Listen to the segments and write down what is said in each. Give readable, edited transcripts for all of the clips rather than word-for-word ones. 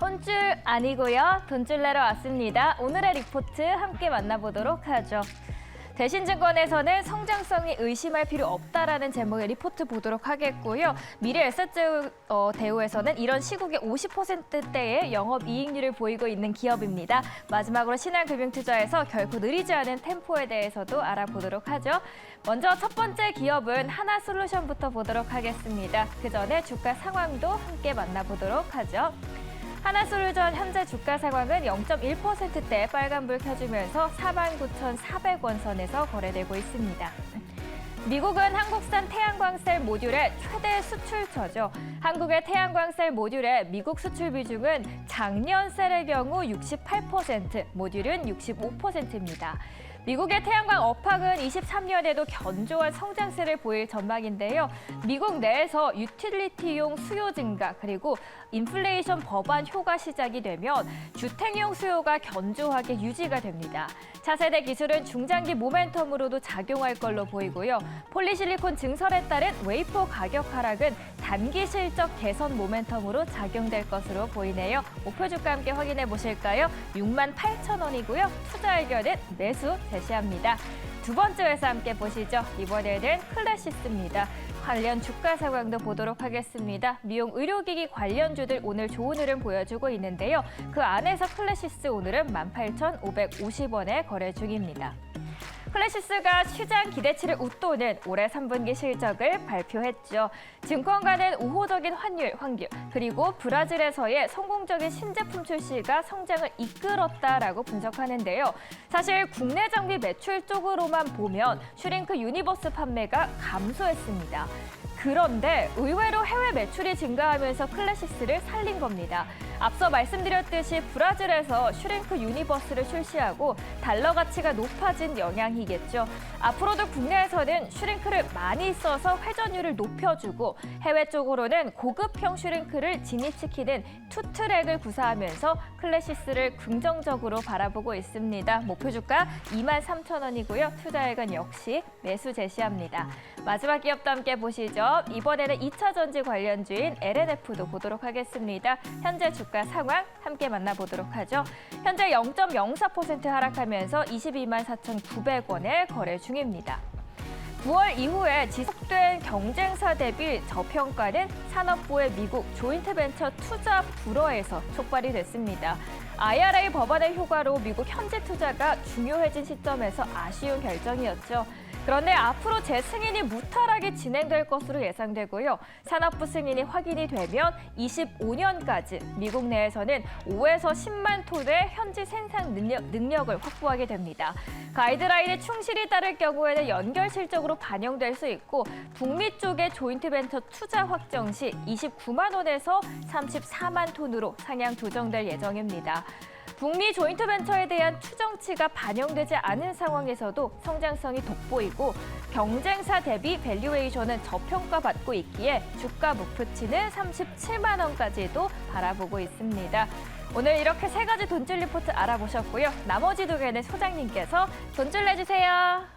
혼줄 아니고요. 돈줄 내러 왔습니다. 오늘의 리포트 함께 만나보도록 하죠. 대신증권에서는 성장성이 의심할 필요 없다라는 제목의 리포트 보도록 하겠고요. 미래에셋대우에서는 이런 시국에 50%대의 영업이익률을 보이고 있는 기업입니다. 마지막으로 신한금융투자에서 결코 느리지 않은 템포에 대해서도 알아보도록 하죠. 먼저 첫 번째 기업은 하나솔루션부터 보도록 하겠습니다. 그 전에 주가 상황도 함께 만나보도록 하죠. 하나솔루션 현재 주가 상황은 0.1%대 빨간불 켜주면서 49,400원 선에서 거래되고 있습니다. 미국은 한국산 태양광셀 모듈의 최대 수출처죠. 한국의 태양광셀 모듈의 미국 수출 비중은 작년 셀의 경우 68%, 모듈은 65%입니다. 미국의 태양광 업황은 23년에도 견조한 성장세를 보일 전망인데요. 미국 내에서 유틸리티용 수요 증가 그리고 인플레이션 법안 효과 시작이 되면 주택용 수요가 견조하게 유지가 됩니다. 차세대 기술은 중장기 모멘텀으로도 작용할 걸로 보이고요. 폴리실리콘 증설에 따른 웨이퍼 가격 하락은 단기 실적 개선 모멘텀으로 작용될 것으로 보이네요. 목표 주가 함께 확인해 보실까요? 68,000원이고요. 투자 의견은 매수 제시합니다. 두 번째 회사 함께 보시죠. 이번에는 클래시스입니다. 관련 주가 상황도 보도록 하겠습니다. 미용 의료기기 관련주들 오늘 좋은 흐름 보여주고 있는데요. 그 안에서 클래시스 오늘은 18,550원에 거래 중입니다. 클래시스가 시장 기대치를 웃도는 올해 3분기 실적을 발표했죠. 증권가는 우호적인 환율, 그리고 브라질에서의 성공적인 신제품 출시가 성장을 이끌었다라고 분석하는데요. 사실 국내 장비 매출 쪽으로만 보면 슈링크 유니버스 판매가 감소했습니다. 그런데 의외로 해외 매출이 증가하면서 클래시스를 살린 겁니다. 앞서 말씀드렸듯이 브라질에서 슈링크 유니버스를 출시하고 달러 가치가 높아진 영향이겠죠. 앞으로도 국내에서는 슈링크를 많이 써서 회전율을 높여주고 해외 쪽으로는 고급형 슈링크를 진입시키는 투트랙을 구사하면서 클래시스를 긍정적으로 바라보고 있습니다. 목표 주가 23,000원이고요. 투자액은 역시 매수 제시합니다. 마지막 기업도 함께 보시죠. 이번에는 2차 전지 관련주인 LNF도 보도록 하겠습니다. 현재 주가 상황 함께 만나보도록 하죠. 현재 0.04% 하락하면서 224,900원에 거래 중입니다. 9월 이후에 지속된 경쟁사 대비 저평가는 산업부의 미국 조인트벤처 투자 불허에서 촉발이 됐습니다. IRA 법안의 효과로 미국 현지 투자가 중요해진 시점에서 아쉬운 결정이었죠. 그런데 앞으로 재승인이 무탈하게 진행될 것으로 예상되고요. 산업부 승인이 확인이 되면 25년까지 미국 내에서는 5에서 10만 톤의 현지 생산 능력을 확보하게 됩니다. 가이드라인에 충실히 따를 경우에는 연결 실적으로 반영될 수 있고 북미 쪽의 조인트벤처 투자 확정 시 29만 원에서 34만 톤으로 상향 조정될 예정입니다. 북미 조인트벤처에 대한 추정치가 반영되지 않은 상황에서도 성장성이 돋보이고 경쟁사 대비 밸류에이션은 저평가받고 있기에 주가 목표치는 37만 원까지도 바라보고 있습니다. 오늘 이렇게 세 가지 돈줄 리포트 알아보셨고요. 나머지 두 개는 소장님께서 돈줄 내주세요.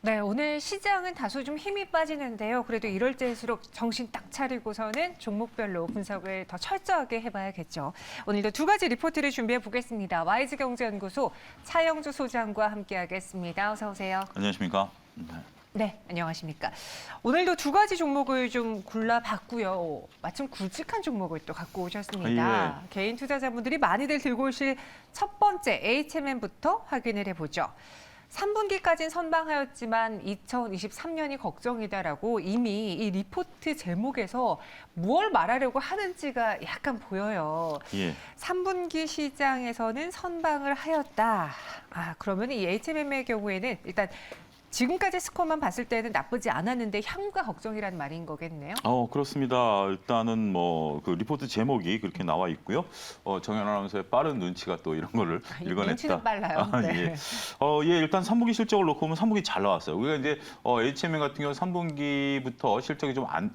네, 오늘 시장은 다소 좀 힘이 빠지는데요. 그래도 이럴 때일수록 정신 딱 차리고서는 종목별로 분석을 더 철저하게 해봐야겠죠. 오늘도 두 가지 리포트를 준비해 보겠습니다. 와이즈경제연구소 차영주 소장과 함께하겠습니다. 어서 오세요. 안녕하십니까? 네, 안녕하십니까. 오늘도 두 가지 종목을 좀 골라봤고요. 마침 굵직한 종목을 또 갖고 오셨습니다. 개인 투자자분들이 많이들 들고 오실 첫 번째 HMM부터 확인을 해보죠. 3분기까지는 선방하였지만 2023년이 걱정이다라고 이미 이 리포트 제목에서 무엇을 말하려고 하는지가 약간 보여요. 3분기 시장에서는 선방을 하였다. 그러면 이 HMM의 경우에는 일단 지금까지 스코어만 봤을 때는 나쁘지 않았는데 향후가 걱정이란 말인 거겠네요. 그렇습니다. 일단은 뭐 그 리포트 제목이 그렇게 나와 있고요. 정현 아나운서의 빠른 눈치가 또 이런 거를 읽어냈다. 눈치는 빨라요. 네. 일단 3분기 실적을 놓고 보면 3분기 잘 나왔어요. 우리가 이제 HMM 같은 경우 3분기부터 실적이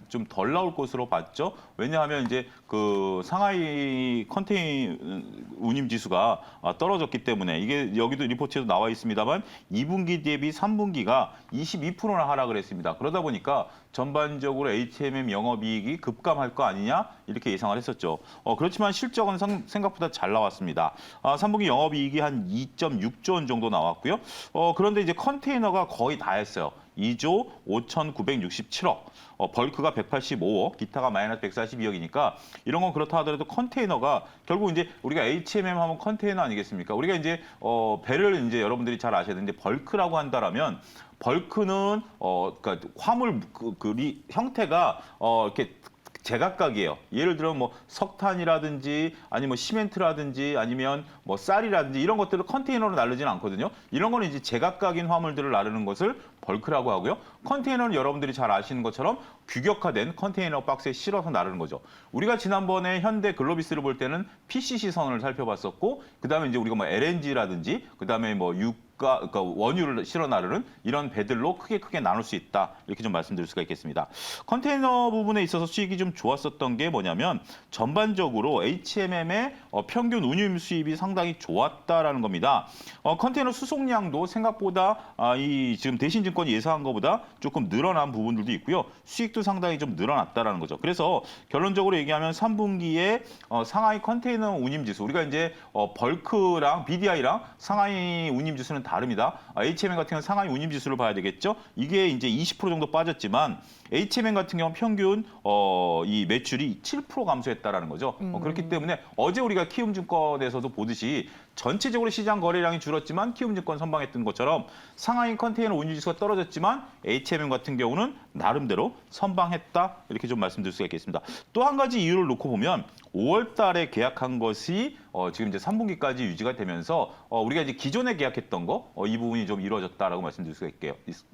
좀 덜 나올 것으로 봤죠. 왜냐하면 이제 그 상하이 컨테인 운임 지수가 떨어졌기 때문에 이게 여기도 리포트에도 나와 있습니다만 2분기 대비 3분기가 3분기가 22%나 하락을 했습니다. 그러다 보니까 전반적으로 HMM 영업이익이 급감할 거 아니냐 이렇게 예상을 했었죠. 그렇지만 실적은 생각보다 잘 나왔습니다. 3분기 영업이익이 한 2.6조 원 정도 나왔고요. 그런데 이제 컨테이너가 거의 다 했어요. 2조 5,967억. 벌크가 185억, 기타가 마이너스 142억이니까 이런 건 그렇다 하더라도 컨테이너가 결국 이제 우리가 HMM 하면 컨테이너 아니겠습니까? 우리가 이제 배를 이제 여러분들이 잘 아셔야 되는데 벌크라고 한다라면 벌크는 그러니까 화물 형태가 이렇게 제각각이에요. 예를 들어 뭐 석탄이라든지 아니면 뭐 시멘트라든지 아니면 뭐 쌀이라든지 이런 것들을 컨테이너로 나르지는 않거든요. 이런 거는 이제 제각각인 화물들을 나르는 것을 벌크라고 하고요. 컨테이너는 여러분들이 잘 아시는 것처럼 규격화된 컨테이너 박스에 실어서 나르는 거죠. 우리가 지난번에 현대 글로비스를 볼 때는 PCC 선을 살펴봤었고 그다음에 이제 우리가 뭐 LNG라든지 그다음에 뭐 그러니까 원유를 실어 나르는 이런 배들로 크게 나눌 수 있다. 이렇게 좀 말씀드릴 수가 있겠습니다. 컨테이너 부분에 있어서 수익이 좀 좋았었던 게 뭐냐면 전반적으로 HMM의 평균 운임 수입이 상당히 좋았다라는 겁니다. 컨테이너 수송량도 생각보다 이 지금 대신증권이 예상한 것보다 조금 늘어난 부분들도 있고요. 수익도 상당히 좀 늘어났다라는 거죠. 그래서 결론적으로 얘기하면 3분기에 상하이 컨테이너 운임 지수 우리가 이제 벌크랑 BDI랑 상하이 운임 지수는 다릅니다. HMM 같은 경우는 상하이 운임 지수를 봐야 되겠죠. 이게 이제 20% 정도 빠졌지만 HMM 같은 경우는 평균 이 매출이 7% 감소했다라는 거죠. 그렇기 때문에 어제 우리가 키움증권에서도 보듯이 전체적으로 시장 거래량이 줄었지만 키움증권 선방했던 것처럼 상하이 컨테이너 운임 지수가 떨어졌지만 HMM 같은 경우는 나름대로 선방했다 이렇게 좀 말씀드릴 수가 있겠습니다. 또 한 가지 이유를 놓고 보면 5월 달에 계약한 것이 지금 이제 3분기까지 유지가 되면서 우리가 이제 기존에 계약했던 거 이 부분이 좀 이루어졌다라고 말씀드릴 수가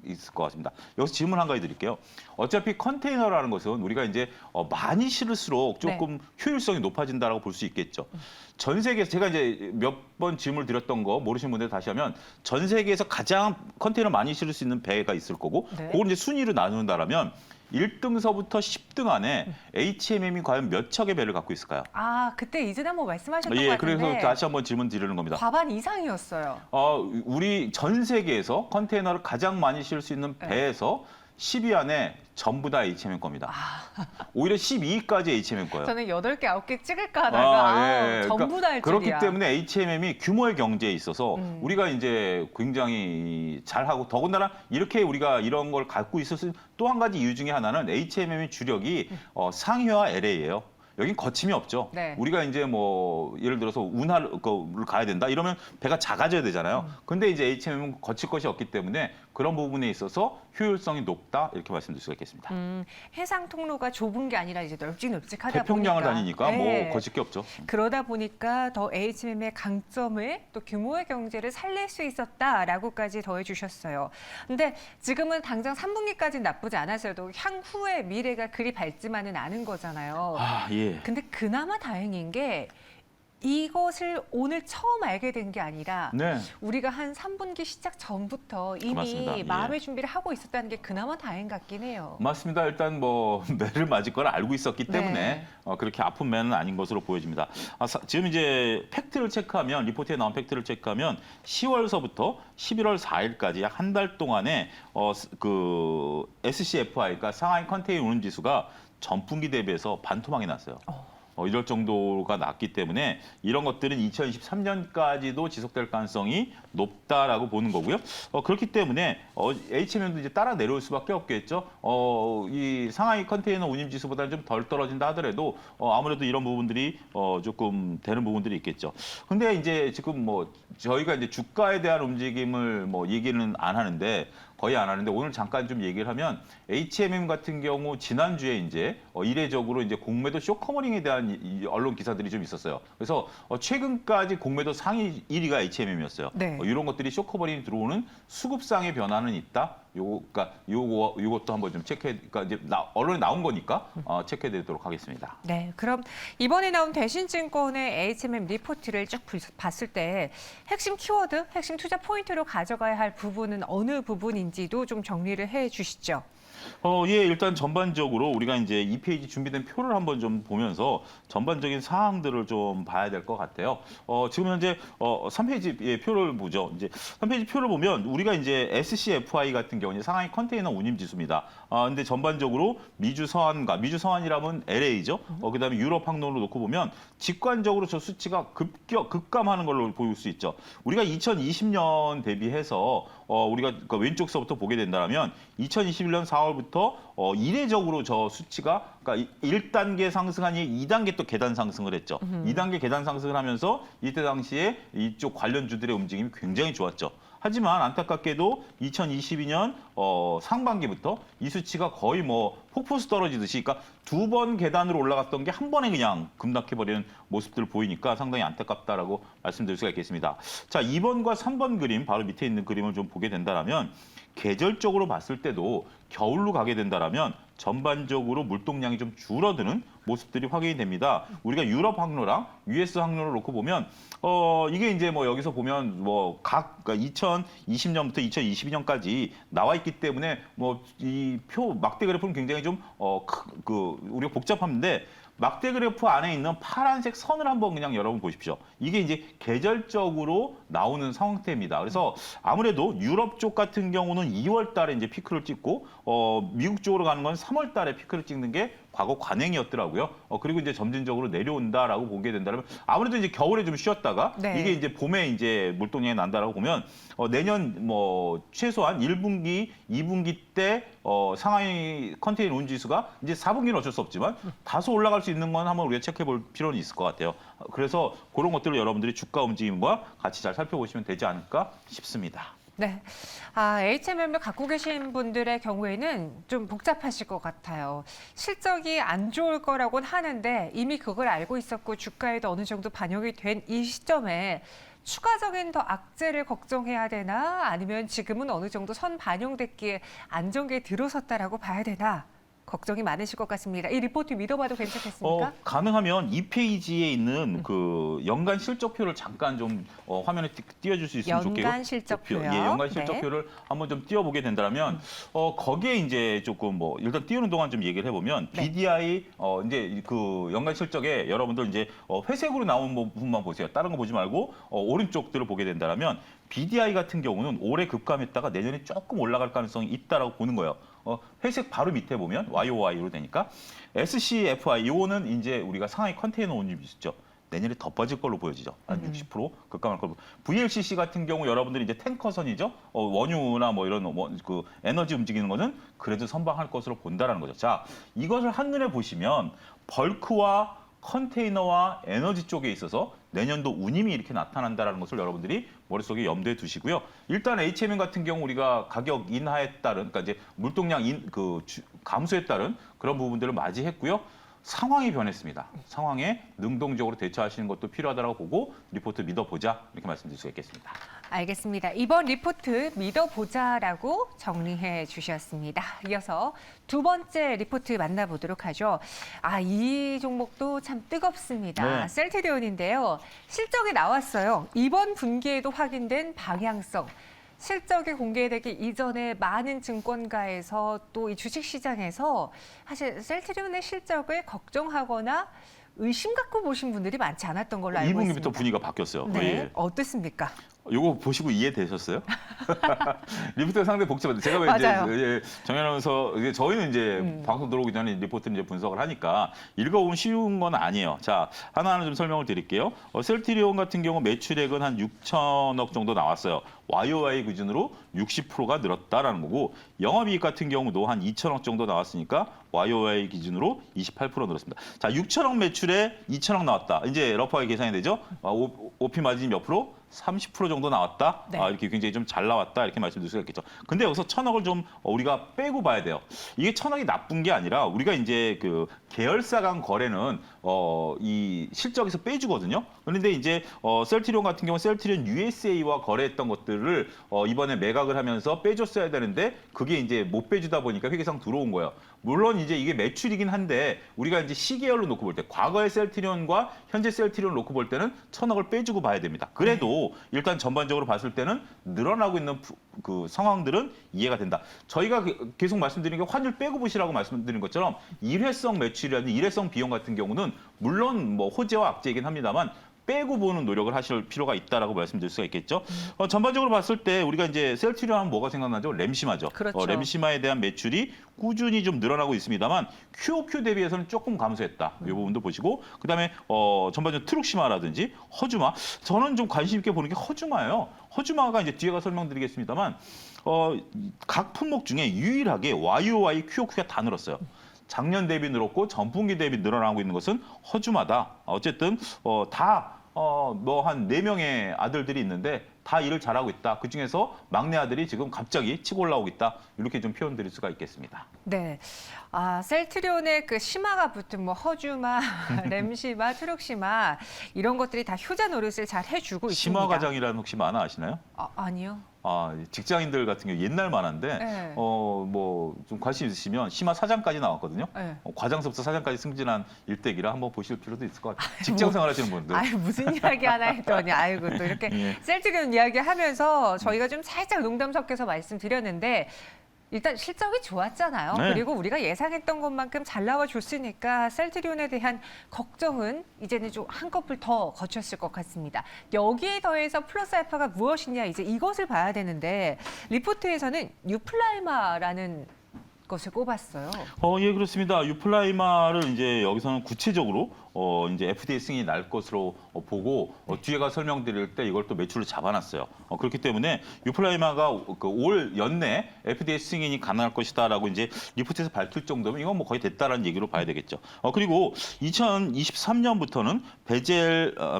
있을 것 같습니다. 여기서 질문 한 가지 드릴게요. 어차피 컨테이너라는 것은 우리가 이제 많이 실을수록 조금 효율성이 높아진다라고 볼 수 있겠죠. 전 세계에서 제가 이제 몇 번 질문을 드렸던 거 모르시는 분들 다시 하면 전 세계에서 가장 컨테이너 많이 실을 수 있는 배가 있을 거고 그걸 이제 순위로 나눈다라면 1등서부터 10등 안에 HMM이 과연 몇 척의 배를 갖고 있을까요? 그때 이전에 한번 말씀하셨던 것 예, 같은데. 그래서 다시 한번 질문 드리는 겁니다. 과반 이상이었어요. 우리 전 세계에서 컨테이너를 가장 많이 실을 수 있는 배에서 10위 안에 전부 다 HMM 겁니다. 오히려 12위까지 HMM 거예요. 저는 8개, 9개 찍을까 하다가 전부 그러니까 다 할 줄이야. 그렇기 때문에 HMM이 규모의 경제에 있어서 우리가 이제 굉장히 잘하고 더군다나 이렇게 우리가 이런 걸 갖고 있을 수 있는 또 한 가지 이유 중에 하나는 HMM의 주력이 상해와 LA예요. 여긴 거침이 없죠. 네. 우리가 이제 뭐 예를 들어서 운하를 가야 된다 이러면 배가 작아져야 되잖아요. 근데 이제 HMM은 거칠 것이 없기 때문에 그런 부분에 있어서 효율성이 높다 이렇게 말씀드릴 수가 있겠습니다. 해상 통로가 좁은 게 아니라 이제 널찍널찍하다 태평양을 보니까. 다니니까 네. 뭐 거칠 게 없죠. 그러다 보니까 더 HMM의 강점을 또 규모의 경제를 살릴 수 있었다라고까지 더해주셨어요. 근데 지금은 당장 3분기까지는 나쁘지 않았어도 향후의 미래가 그리 밝지만은 않은 거잖아요. 예. 근데 그나마 다행인 게 이것을 오늘 처음 알게 된 게 아니라 네. 우리가 한 3분기 시작 전부터 이미 맞습니다. 예. 마음의 준비를 하고 있었다는 게 그나마 다행 같긴 해요. 맞습니다. 일단 뭐 매를 맞을 걸 알고 있었기 때문에 네. 그렇게 아픈 매는 아닌 것으로 보여집니다. 지금 이제 팩트를 체크하면 리포트에 나온 팩트를 체크하면 10월서부터 11월 4일까지 약 한 달 동안에 그 SCFI 그러니까 상하이 컨테이너 운임 지수가 전분기 대비해서 반토막이 났어요. 이럴 정도가 났기 때문에 이런 것들은 2023년까지도 지속될 가능성이 높다라고 보는 거고요. 그렇기 때문에 HMM도 이제 따라 내려올 수밖에 없겠죠. 이 상하이 컨테이너 운임 지수보다는 좀 덜 떨어진다 하더라도 아무래도 이런 부분들이 조금 되는 부분들이 있겠죠. 근데 이제 지금 뭐 저희가 이제 주가에 대한 움직임을 뭐 얘기는 안 하는데 거의 안 하는데 오늘 잠깐 좀 얘기를 하면 HMM 같은 경우 지난주에 이제 이례적으로 이제 공매도 쇼커버링에 대한 이 언론 기사들이 좀 있었어요. 그래서 최근까지 공매도 상위 1위가 HMM이었어요. 네. 이런 것들이 쇼커버링이 들어오는 수급상의 변화는 있다. 요것도 한번 좀 체크해, 그러니까 이제 언론에 나온 거니까 체크해 드리도록 하겠습니다. 네, 그럼 이번에 나온 대신증권의 HMM 리포트를 쭉 봤을 때 핵심 키워드, 핵심 투자 포인트로 가져가야 할 부분은 어느 부분인지도 좀 정리를 해 주시죠. 예, 일단 전반적으로 우리가 이제 2페이지 준비된 표를 한번 좀 보면서 전반적인 사항들을 좀 봐야 될 것 같아요. 지금 현재 3페이지 예, 표를 보죠. 이제 3페이지 표를 보면 우리가 이제 SCFI 같은 경우는 상하이 컨테이너 운임 지수입니다. 근데 전반적으로 미주 서안이라면 LA죠. 그다음에 유럽 항로로 놓고 보면 직관적으로 저 수치가 급감하는 걸로 보일 수 있죠. 우리가 2020년 대비해서 우리가 그 왼쪽서부터 보게 된다면 2021년 4월부터 이례적으로 저 수치가 그러니까 1단계 상승하니 2단계 또 계단 상승을 했죠. 2단계 계단 상승을 하면서 이때 당시에 이쪽 관련주들의 움직임이 굉장히 좋았죠. 하지만 안타깝게도 2022년 상반기부터 이 수치가 거의 뭐 폭포수 떨어지듯이 그러니까 두 번 계단으로 올라갔던 게 한 번에 그냥 급락해버리는 모습들을 보이니까 상당히 안타깝다라고 말씀드릴 수가 있겠습니다. 자, 2번과 3번 그림, 바로 밑에 있는 그림을 좀 보게 된다면 계절적으로 봤을 때도 겨울로 가게 된다면 전반적으로 물동량이 좀 줄어드는 모습들이 확인이 됩니다. 우리가 유럽 항로랑 US 항로를 놓고 보면 이게 이제 뭐 여기서 보면 뭐 그러니까 2020년부터 2022년까지 나와 있기 때문에 뭐 이 표 막대 그래프는 굉장히 좀 우리가 복잡한데 막대 그래프 안에 있는 파란색 선을 한번 그냥 여러분 보십시오. 이게 이제 계절적으로 나오는 상황대입니다. 그래서 아무래도 유럽 쪽 같은 경우는 2월 달에 이제 피크를 찍고 미국 쪽으로 가는 건 3월 달에 피크를 찍는 게 과거 관행이었더라고요. 그리고 이제 점진적으로 내려온다라고 보게 된다면 아무래도 이제 겨울에 좀 쉬었다가 네. 이게 이제 봄에 이제 물동량이 난다라고 보면 내년 뭐 최소한 1분기, 2분기 때 상하이 컨테이너 운임 지수가 이제 4분기는 어쩔 수 없지만 다소 올라갈 수 있는 건 한번 우리가 체크해 볼 필요는 있을 것 같아요. 그래서 그런 것들을 여러분들이 주가 움직임과 같이 잘 살펴보시면 되지 않을까 싶습니다. 네. HMM을 갖고 계신 분들의 경우에는 좀 복잡하실 것 같아요. 실적이 안 좋을 거라고는 하는데 이미 그걸 알고 있었고 주가에도 어느 정도 반영이 된 이 시점에 추가적인 더 악재를 걱정해야 되나 아니면 지금은 어느 정도 선 반영됐기에 안정기에 들어섰다라고 봐야 되나 걱정이 많으실 것 같습니다. 이 리포트 믿어봐도 괜찮겠습니까? 가능하면 2페이지에 있는 그 연간 실적표를 잠깐 좀 화면에 띄워줄 수 있으면 좋겠고요. 연간 실적표요. 예, 연간 네. 실적표를 한번 좀 띄워보게 된다면 거기에 이제 조금 뭐 일단 띄우는 동안 좀 얘기를 해보면 네. BDI 이제 그 연간 실적에 여러분들 이제 회색으로 나온 부분만 보세요. 다른 거 보지 말고 오른쪽들을 보게 된다면 BDI 같은 경우는 올해 급감했다가 내년에 조금 올라갈 가능성이 있다라고 보는 거예요. 회색 바로 밑에 보면 YOY로 되니까 SCFI 요거는 이제 우리가 상하이 컨테이너 운임 있죠. 내년에 더 빠질 걸로 보여지죠. 한 60% 급감할 걸로. VLCC 같은 경우 여러분들이 이제 탱커선이죠. 원유나 뭐 이런 그 에너지 움직이는 거는 그래도 선방할 것으로 본다라는 거죠. 자, 이것을 한눈에 보시면 벌크와 컨테이너와 에너지 쪽에 있어서 내년도 운임이 이렇게 나타난다는 것을 여러분들이 머릿속에 염두에 두시고요. 일단 HMM 같은 경우 우리가 가격 인하에 따른 그러니까 이제 물동량 감소에 따른 그런 부분들을 맞이했고요. 상황이 변했습니다. 상황에 능동적으로 대처하시는 것도 필요하다고 보고 리포트 믿어보자 이렇게 말씀드릴 수 있겠습니다. 알겠습니다. 이번 리포트 믿어보자라고 정리해 주셨습니다. 이어서 두 번째 리포트 만나보도록 하죠. 이 종목도 참 뜨겁습니다. 네. 셀트리온인데요. 실적이 나왔어요. 이번 분기에도 확인된 방향성. 실적이 공개되기 이전에 많은 증권가에서 또 이 주식시장에서 사실 셀트리온의 실적을 걱정하거나 의심 갖고 보신 분들이 많지 않았던 걸로 알고 있습니다. 2분기부터 분위기가 바뀌었어요. 네, 예. 어떻습니까? 요거 보시고 이해되셨어요? 리포트가 상당히 복잡한데 제가 왜 맞아요. 이제 정연아나운서 저희는 이제 방송 들어오기 전에 리포트를 이제 분석을 하니까 읽어보면 쉬운 건 아니에요. 자, 하나하나 좀 설명을 드릴게요. 셀트리온 같은 경우 매출액은 한 6천억 정도 나왔어요. YOY 기준으로 60%가 늘었다라는 거고 영업이익 같은 경우도 한 2천억 정도 나왔으니까 YOY 기준으로 28% 늘었습니다. 자, 6천억 매출에 2천억 나왔다. 이제 러프하게 계산이 되죠? OP 마진이 몇 프로? 30% 정도 나왔다. 네. 이렇게 굉장히 좀 잘 나왔다. 이렇게 말씀드릴 수가 있겠죠. 근데 여기서 1,000억을 좀 우리가 빼고 봐야 돼요. 이게 1,000억이 나쁜 게 아니라 우리가 이제 그 계열사 간 거래는 이 실적에서 빼주거든요. 그런데 이제 셀트리온 같은 경우 셀트리온 USA와 거래했던 것들을 이번에 매각을 하면서 빼줬어야 되는데 그게 이제 못 빼주다 보니까 회계상 들어온 거예요. 물론 이제 이게 매출이긴 한데 우리가 이제 시계열로 놓고 볼 때 과거의 셀트리온과 현재 셀트리온을 놓고 볼 때는 1,000억을 빼주고 봐야 됩니다. 그래도 보고 일단 전반적으로 봤을 때는 늘어나고 있는 그 상황들은 이해가 된다. 저희가 계속 말씀드린 게 환율 빼고 보시라고 말씀드린 것처럼 일회성 매출이라든지 일회성 비용 같은 경우는 물론 뭐 호재와 악재이긴 합니다만 빼고 보는 노력을 하실 필요가 있다라고 말씀드릴 수가 있겠죠. 전반적으로 봤을 때 우리가 이제 셀트리온 하면 뭐가 생각나죠? 램시마죠. 그렇죠. 램시마에 대한 매출이 꾸준히 좀 늘어나고 있습니다만 QOQ 대비해서는 조금 감소했다. 이 부분도 보시고 그다음에 전반적으로 트룩시마라든지 허주마. 저는 좀 관심 있게 보는 게 허주마예요. 허주마가 이제 뒤에가 설명드리겠습니다만 각 품목 중에 유일하게 YOY QOQ가 다 늘었어요. 작년 대비 늘었고 전분기 대비 늘어나고 있는 것은 허주마다. 어쨌든 다 뭐 한 4명의 아들들이 있는데 다 일을 잘하고 있다. 그중에서 막내 아들이 지금 갑자기 치고 올라오고 있다. 이렇게 좀 표현드릴 수가 있겠습니다. 네. 셀트리온의 그 시마가 붙은 뭐 허주마, 램시마, 트룩시마 이런 것들이 다 효자 노릇을 잘 해주고 있습니다. 심화 과장이라는 혹시 만화 아시나요? 아니요. 직장인들 같은 경우 옛날 만화인데 네. 뭐 좀 관심 있으시면 심화 사장까지 나왔거든요. 네. 과장서부터 사장까지 승진한 일대기라 한번 보실 필요도 있을 것 같아요. 직장 생활하시는 분들. 무슨 이야기 하나 했더니 아이고 또 이렇게 예. 셀트리온 이야기 하면서 저희가 좀 살짝 농담 섞여서 말씀드렸는데 일단 실적이 좋았잖아요. 네. 그리고 우리가 예상했던 것만큼 잘 나와줬으니까 셀트리온에 대한 걱정은 이제는 좀 한꺼풀 더 거쳤을 것 같습니다. 여기에 더해서 플러스 알파가 무엇이냐 이제 이것을 봐야 되는데 리포트에서는 유플라이마라는 것을 꼽았어요. 예, 그렇습니다. 유플라이마를 이제 여기서는 구체적으로 이제 FDA 승인이 날 것으로 보고 뒤에가 설명드릴 때 이걸 또 매출을 잡아놨어요. 그렇기 때문에 유플라이마가 올 연내 FDA 승인이 가능할 것이다라고 이제 리포트에서 밝힐 정도면 이건 뭐 거의 됐다라는 얘기로 봐야 되겠죠. 그리고 2023년부터는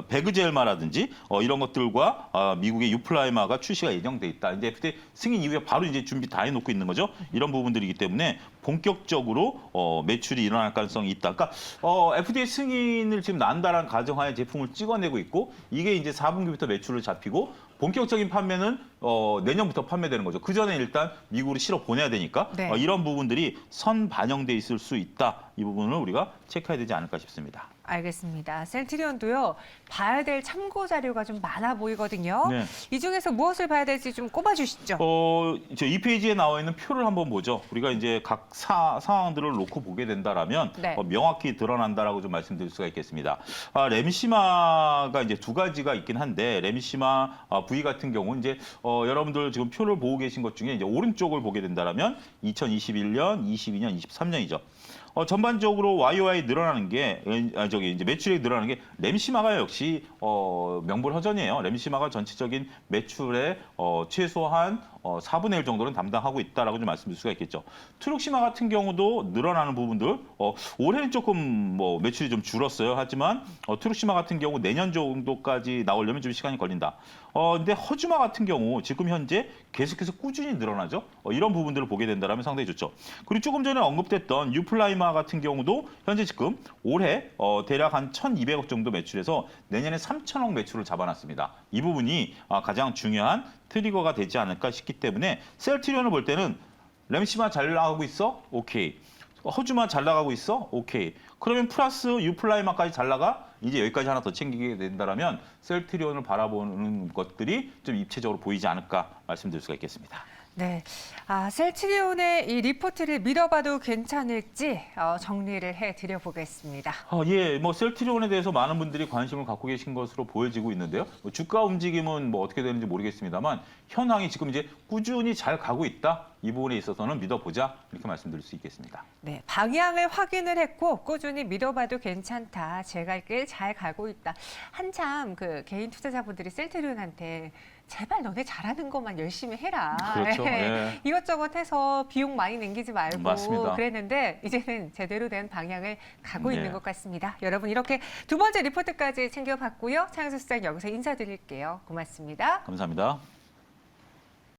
베그젤마라든지 이런 것들과 미국의 유플라이마가 출시가 예정돼 있다. 이제 FDA 승인 이후에 바로 이제 준비 다 해놓고 있는 거죠. 이런 부분들이기 때문에 본격적으로 매출이 일어날 가능성이 있다. 그러니까 FDA 승인을 지금 난다라는 가정하에 제품을 찍어내고 있고 이게 이제 4분기부터 매출을 잡히고 본격적인 판매는 내년부터 판매되는 거죠. 그 전에 일단 미국으로 실어 보내야 되니까 네. 이런 부분들이 선 반영돼 있을 수 있다. 이 부분을 우리가 체크해야 되지 않을까 싶습니다. 알겠습니다. 셀트리온도요. 봐야 될 참고 자료가 좀 많아 보이거든요. 네. 이 중에서 무엇을 봐야 될지 좀 꼽아주시죠. 저 이 페이지에 나와 있는 표를 한번 보죠. 우리가 이제 각 상황들을 놓고 보게 된다라면 네. 명확히 드러난다라고 좀 말씀드릴 수가 있겠습니다. 램시마가 이제 두 가지가 있긴 한데 램시마 V 같은 경우는 이제 여러분들 지금 표를 보고 계신 것 중에 이제 오른쪽을 보게 된다라면 2021년, 22년, 23년이죠. 전반적으로 YOY 늘어나는 게 이제 매출이 늘어나는 게 램시마가 역시 명불허전이에요. 램시마가 전체적인 매출의 최소한 4분의 1 정도는 담당하고 있다라고 좀 말씀드릴 수가 있겠죠. 트룩시마 같은 경우도 늘어나는 부분들 올해는 조금 뭐 매출이 좀 줄었어요. 하지만 트룩시마 같은 경우 내년 정도까지 나오려면 좀 시간이 걸린다. 근데 허주마 같은 경우 지금 현재 계속해서 꾸준히 늘어나죠. 이런 부분들을 보게 된다면 상당히 좋죠. 그리고 조금 전에 언급됐던 유플라이마 같은 경우도 현재 지금 올해 대략 한 1,200억 정도 매출해서 내년에 3,000억 매출을 잡아놨습니다. 이 부분이 가장 중요한 트리거가 되지 않을까 싶기 때문에 셀트리온을 볼 때는 램시마 잘 나가고 있어? 오케이. 허주마 잘 나가고 있어? 오케이. 그러면 플러스 유플라이마까지 잘 나가? 이제 여기까지 하나 더 챙기게 된다면 셀트리온을 바라보는 것들이 좀 입체적으로 보이지 않을까 말씀드릴 수가 있겠습니다. 네, 셀트리온의 이 리포트를 믿어봐도 괜찮을지 정리를 해드려 보겠습니다. 예, 뭐 셀트리온에 대해서 많은 분들이 관심을 갖고 계신 것으로 보여지고 있는데요. 주가 움직임은 뭐 어떻게 되는지 모르겠습니다만 현황이 지금 이제 꾸준히 잘 가고 있다. 이 부분에 있어서는 믿어보자 이렇게 말씀드릴 수 있겠습니다. 네, 방향을 확인을 했고 꾸준히 믿어봐도 괜찮다. 제 갈 길 잘 가고 있다. 한참 그 개인 투자자분들이 셀트리온한테 제발 너네 잘하는 것만 열심히 해라. 그렇죠. 예. 이것저것 해서 비용 많이 남기지 말고 맞습니다. 그랬는데 이제는 제대로 된 방향을 가고 네. 있는 것 같습니다. 여러분 이렇게 두 번째 리포트까지 챙겨봤고요. 차영수 수장 여기서 인사드릴게요. 고맙습니다. 감사합니다.